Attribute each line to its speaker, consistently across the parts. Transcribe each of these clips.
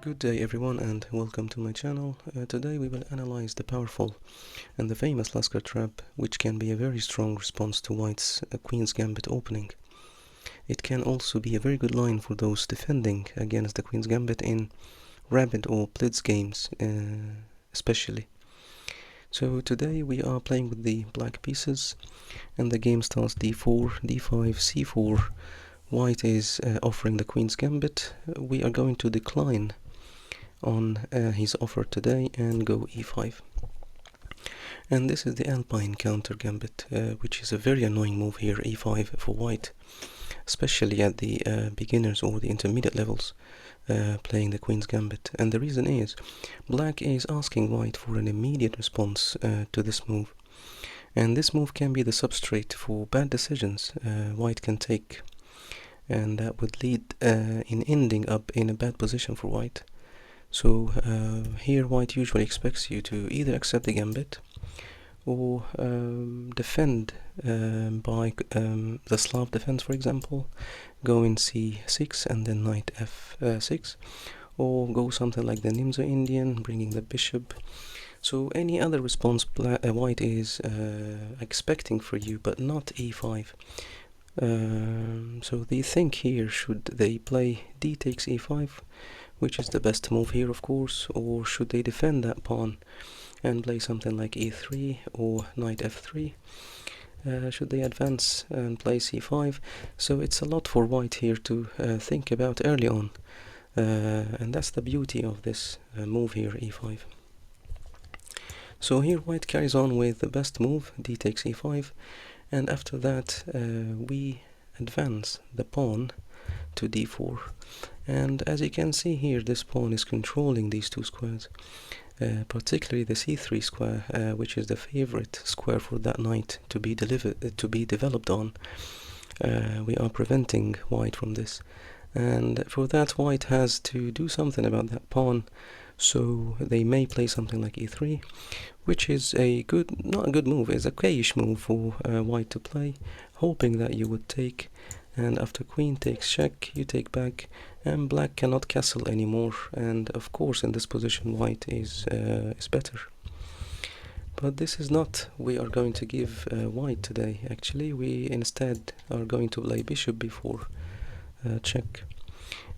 Speaker 1: Good day everyone and welcome to my channel. Today we will analyze the powerful and the famous Lasker Trap, which can be a very strong response to White's Queen's Gambit opening. It can also be a very good line for those defending against the Queen's Gambit in Rabbit or Blitz games especially. So today we are playing with the black pieces and the game starts d4, d5, c4. White is offering the Queen's Gambit. We are going to decline on his offer today and go e5. And this is the Alpine counter gambit, which is a very annoying move here, e5 for White, especially at the beginners or the intermediate levels playing the Queen's Gambit. And the reason is, Black is asking White for an immediate response to this move. And this move can be the substrate for bad decisions White can take. And that would lead in ending up in a bad position for White. So here White usually expects you to either accept the gambit or defend by the Slav defense, for example, go in c6 and then knight f6, or go something like the Nimzo-Indian, bringing the bishop. So any other response White is expecting for you, but not e5. So they think here, should they play d takes e5, which is the best move here, of course, or should they defend that pawn and play something like e3 or knight f3? Should they advance and play c5? So it's a lot for White here to think about early on, and that's the beauty of this move here, e5. So here White carries on with the best move, d takes e5, and after that we advance the pawn to d4. And as you can see here, this pawn is controlling these two squares, particularly the c3 square, which is the favorite square for that knight to be developed on. We are preventing White from this, and for that White has to do something about that pawn. So they may play something like e3, which is a good, not a good move, it's a okayish move for White to play, hoping that you would take. And after queen takes check, you take back, and Black cannot castle anymore. And of course, in this position, White is better. But this is not we are going to give White today. Actually, we instead are going to play bishop before check.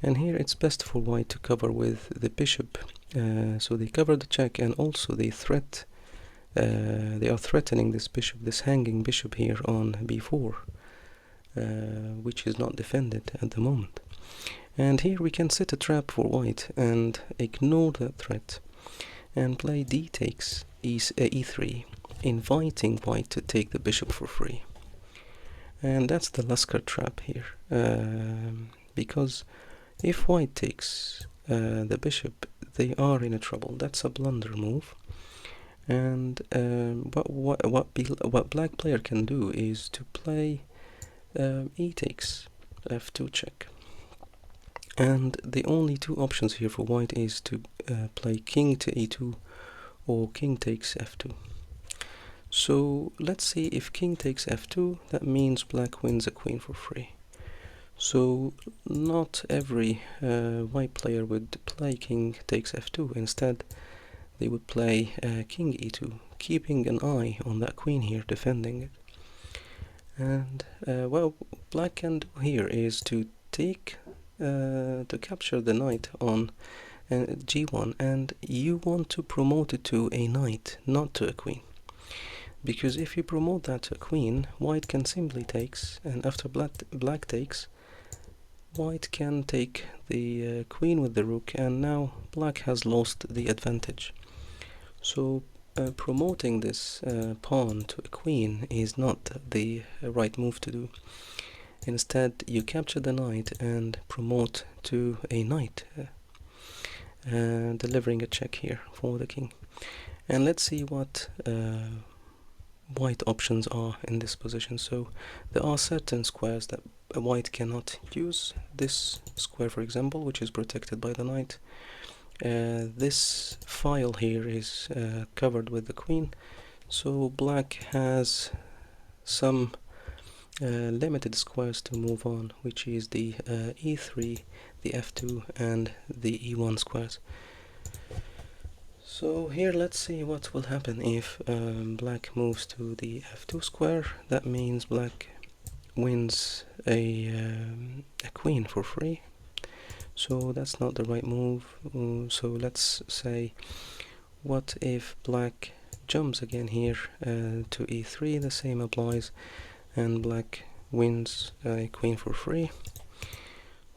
Speaker 1: And here it's best for White to cover with the bishop. So they cover the check, and also they threat. They are threatening this bishop, this hanging bishop here on b4. Which is not defended at the moment. And here we can set a trap for White and ignore that threat and play d takes e3, inviting White to take the bishop for free. And that's the Lasker Trap here, because if White takes the bishop, they are in a trouble. That's a blunder move. And what Black player can do is to play e takes f2 check, and the only two options here for White is to play king to e2 or king takes f2. So let's see, if king takes f2, that means Black wins a queen for free. So not every White player would play king takes f2. Instead they would play king e2, keeping an eye on that queen here, defending it. And what Black can do here is to take, to capture the knight on g1, and you want to promote it to a knight, not to a queen. Because if you promote that to a queen, White can simply takes, and after Black takes, White can take the queen with the rook, and now Black has lost the advantage. So promoting this pawn to a queen is not the right move to do. Instead, you capture the knight and promote to a knight, delivering a check here for the king. And let's see what White options are in this position. So there are certain squares that White cannot use. This square, for example, which is protected by the knight. This file here is covered with the queen, so Black has some limited squares to move on, which is the e3, the f2 and the e1 squares. So here let's see what will happen if black moves to the f2 square. That means black wins a queen for free, so that's not the right move. So let's say, what if black jumps again here to e3, the same applies, and black wins a queen for free.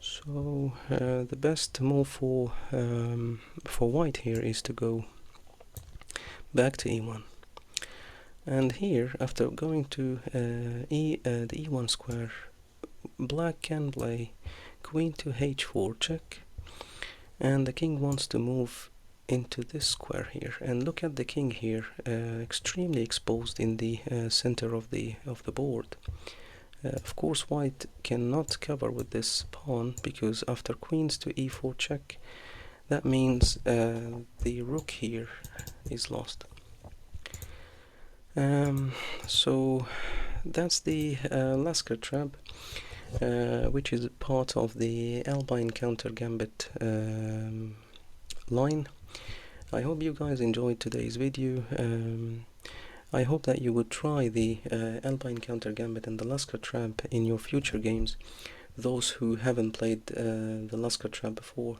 Speaker 1: So the best move for white here is to go back to e1. And here, after going to the e1 square, black can play queen to h4 check, and the king wants to move into this square here. And look at the king here, extremely exposed in the center of the board. Of course, white cannot cover with this pawn, because after queens to e4 check, that means the rook here is lost. So that's the Lasker Trap, which is part of the Alpine counter gambit line. I hope you guys enjoyed today's video. I hope that you would try the Alpine counter gambit and the Lasker Trap in your future games, those who haven't played the Lasker Trap before.